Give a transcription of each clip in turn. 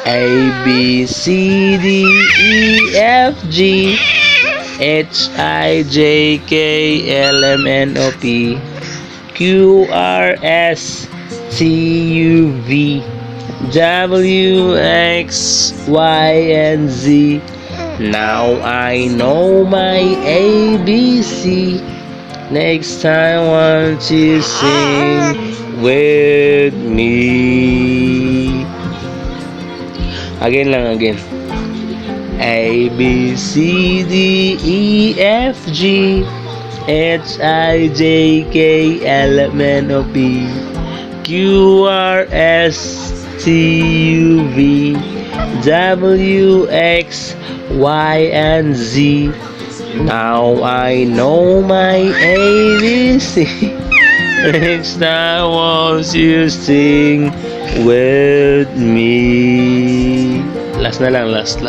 A, B, C, D, E, F, G, H, I, J, K, L, M, N, O, P, Q, R, S, T, U, V, W, X, Y, and Z. Now I know my ABC. Next time, won't you sing with me? Again. A, B, C, D, E, F, G, H, I, J, K, L, M, N, O, P, Q, R, S, T, U, V, W, X, Y, and Z. Now I know my ABC. Next time, won't you sing with me? Last na lang, last.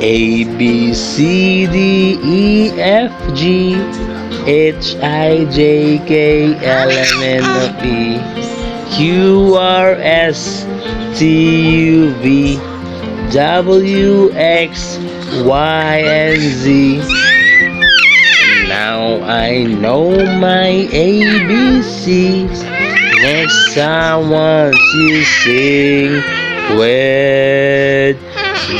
A, B, C, D, E, F, G, H, I, J, K, L, M, N, O, P, Q, R, S, T, U, V, W, X, Y, and Z. Now I know my ABC. Next time, won't you sing with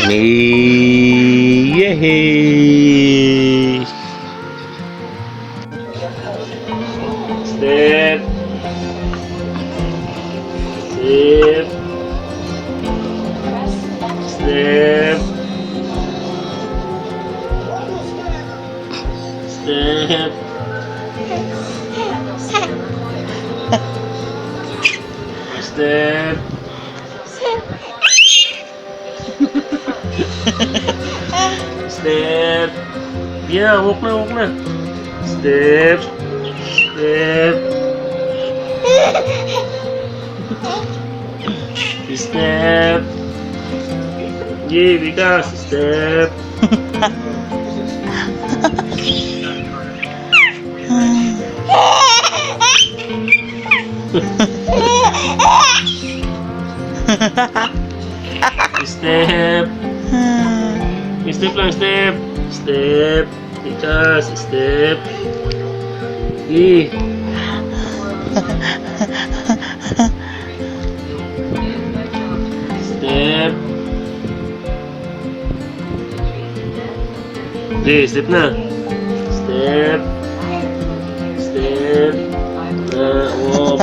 me? Yay! Step. Step. Step. Yeah, walk na. Step. Step. Yeah, because step. Step. Step lang, step. Step. Because step. Yeah. Step. Okay, step na. Step. Walk.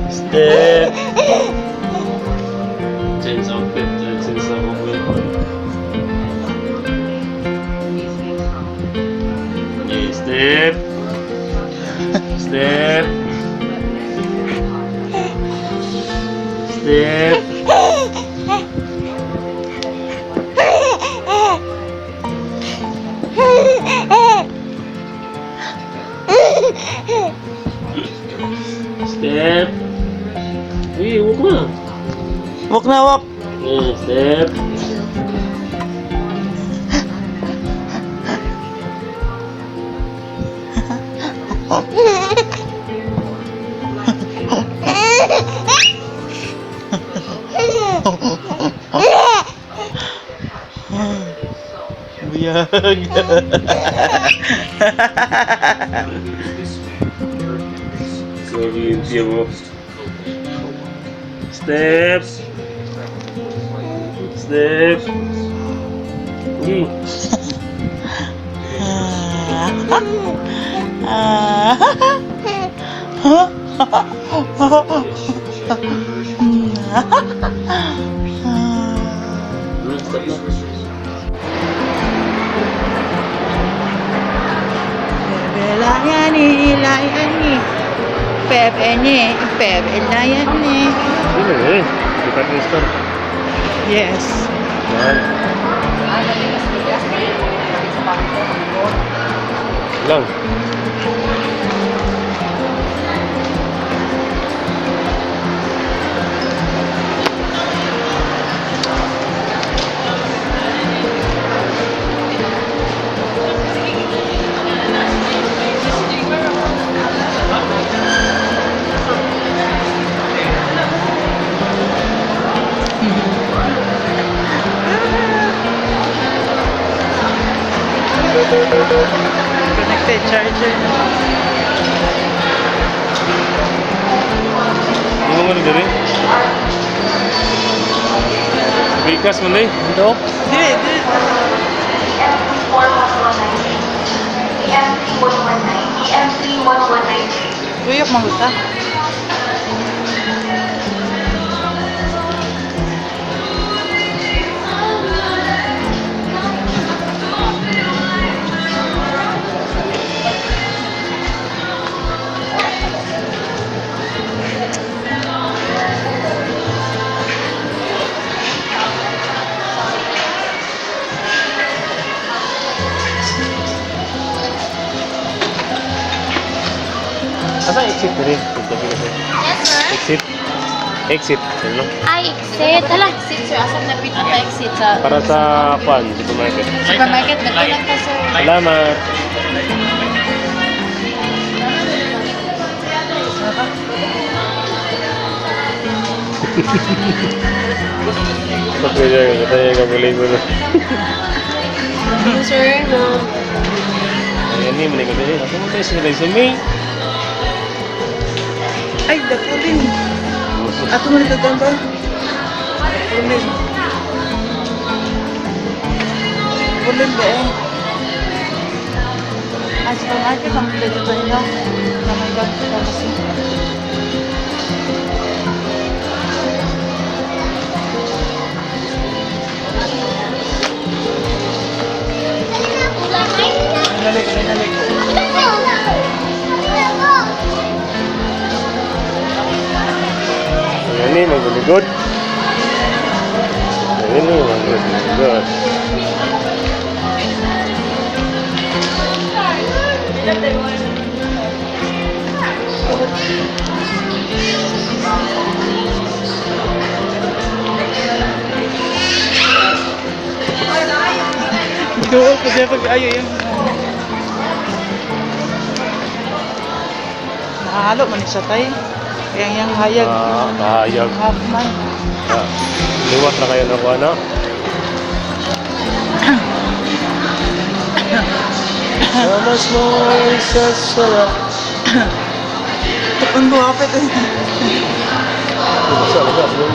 Step. Change outfit. Yeah, step. Step. Step. Hey, walk na. Walk na, walk. Yeah, step. Buyag. Sorry, hindi mo. Step. Layani. Pepe, layani. Bukan Kristen. Yes. Lang. Connected charger. Ano mo na diri? Bikas man eh. Dok? Dire, dire. Tuyok manguta. Asa exit diri? Yes, sir. Exit. Exit. Ano? Ay, exit. Hala, exit, sir. Asam na pinaka-exit sa Para sa kwan, supermarket. supermarket. Nagkulang ka, sir. Salamat. Pagkaya katanya ka muli mo na. Sir, no. Ayan ni, mali ko din. Ako mo tayo sa resume. Ay, dapulin. Ato mo nito ba? Dapulin. Dapulin ba eh? Ah, supermarket ang dito tayo na. Na may ganito na kasi. Nalik, nalik. Ayan ni, magbuligod. Ayan ni, magbuligod. Doon kasi pag ayaw yung nakahalo man siya tay. Yang yang hayag. Kahayag. Half man. Liwat na kayo ng kuwana. Mas mo isa sala. Tukon ko kapit eh. Isa, lagas mo.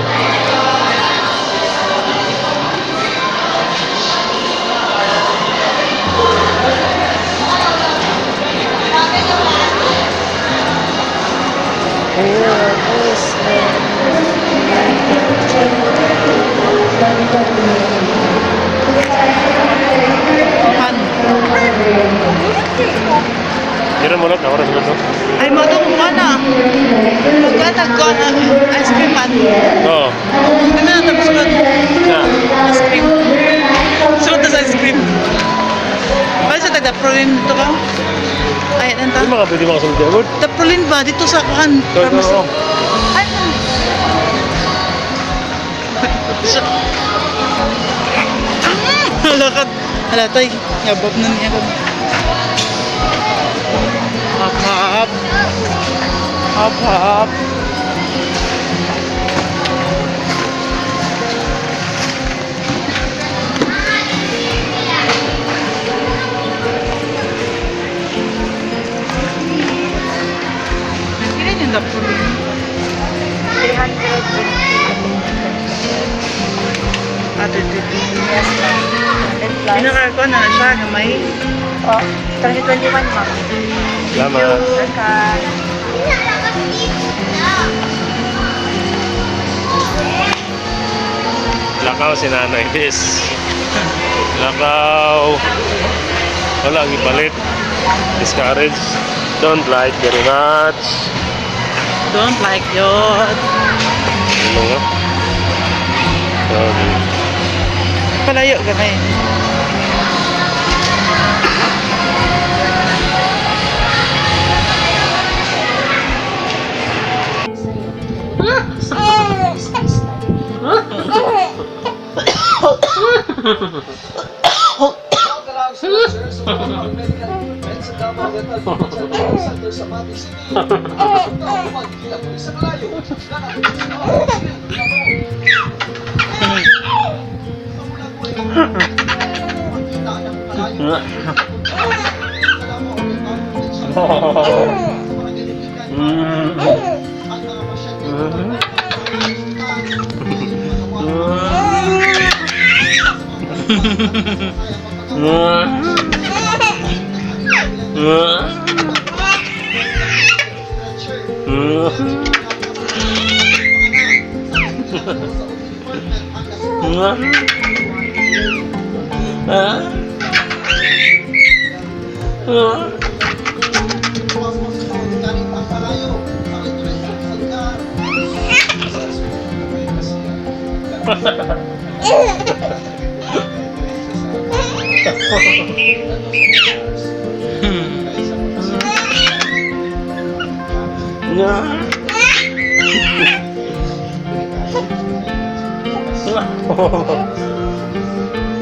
Man. Kira mo lang, oras mo to. Ay madong ko na. Magkatag ko na ice cream man. Oo. Ano na tapos ko Na. ice cream. Sunod na sa ice cream. Bali sa tagda-prolin dito ka? Ay, Hindi nanta. mga pwede mga sulti agad. Da-prolin ba? Dito sa kuhan. Oo. Ay, Halakad. Halatay. Yabab na niya ko. Hap, hap. Hap, hap. Kailan yung da-prolin? 320. Ah, 350. Yes, ma'am. 100 plus. Pinaka-ko na siya na may Oh, 2021, ma'am. Salamat. Welcome. Lakaw si Nanay Des. Lakaw. Wala, gipalit. Discourage. Don't like very much. don't like yun. Ano nga? Sorry. Palayo ka na eh.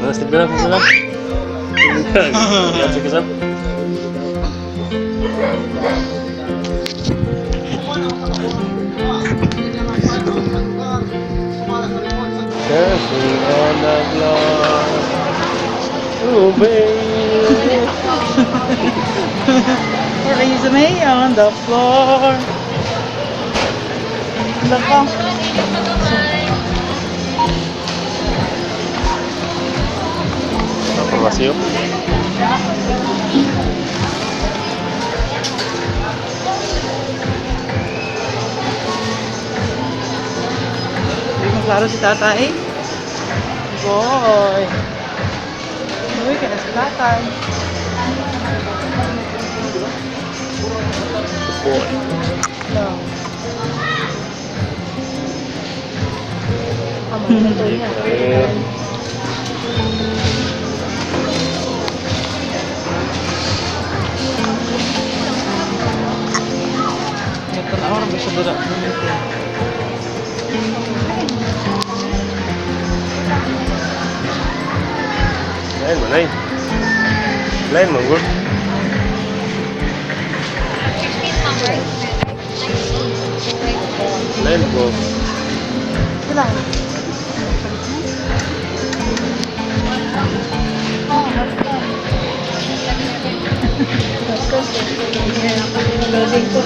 Nasib na lang, nasib na lang. Sige, sir. Dancing on the floor. Oh, baby. Raise me on the floor. Laka. Apa masih yuk? Hindi mo klaro si tatay. Boy. Uy, kaya si tatay. Boy. No. Ito na ako, bisa berat. Lain mana ini? Lain manggur. Lain bro. Ito lang. Loading ko.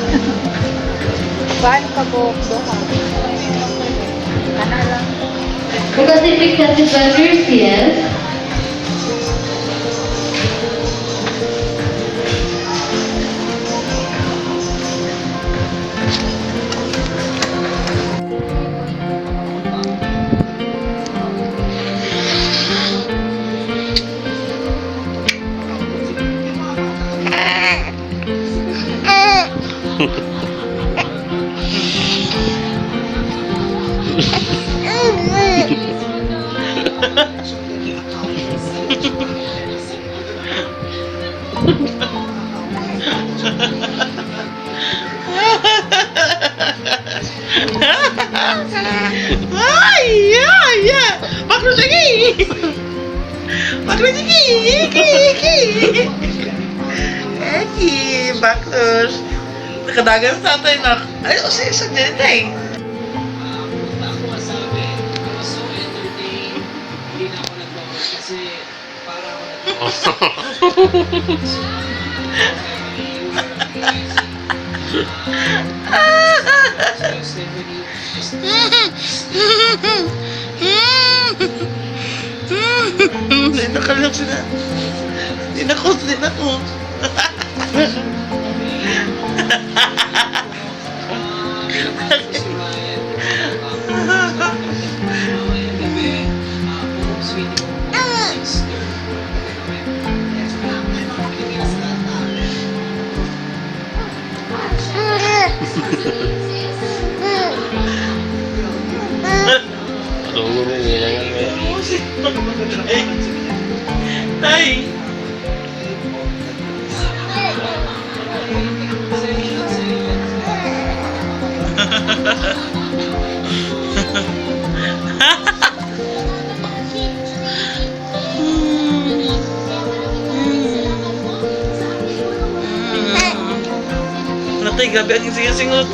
Paano ka po? Kana lang. Pacific Pacific Butters, yes. Ay, yeah, yeah. Bakros lagi. Bakros lagi. Eki, bakros. Nakadagan sa tatay na. Ay, o siya sa dyan eh. Nakakalak sila. Din ako. Tunggu nih, jangan kayak. Tay. Natay, gabi ang singasingot.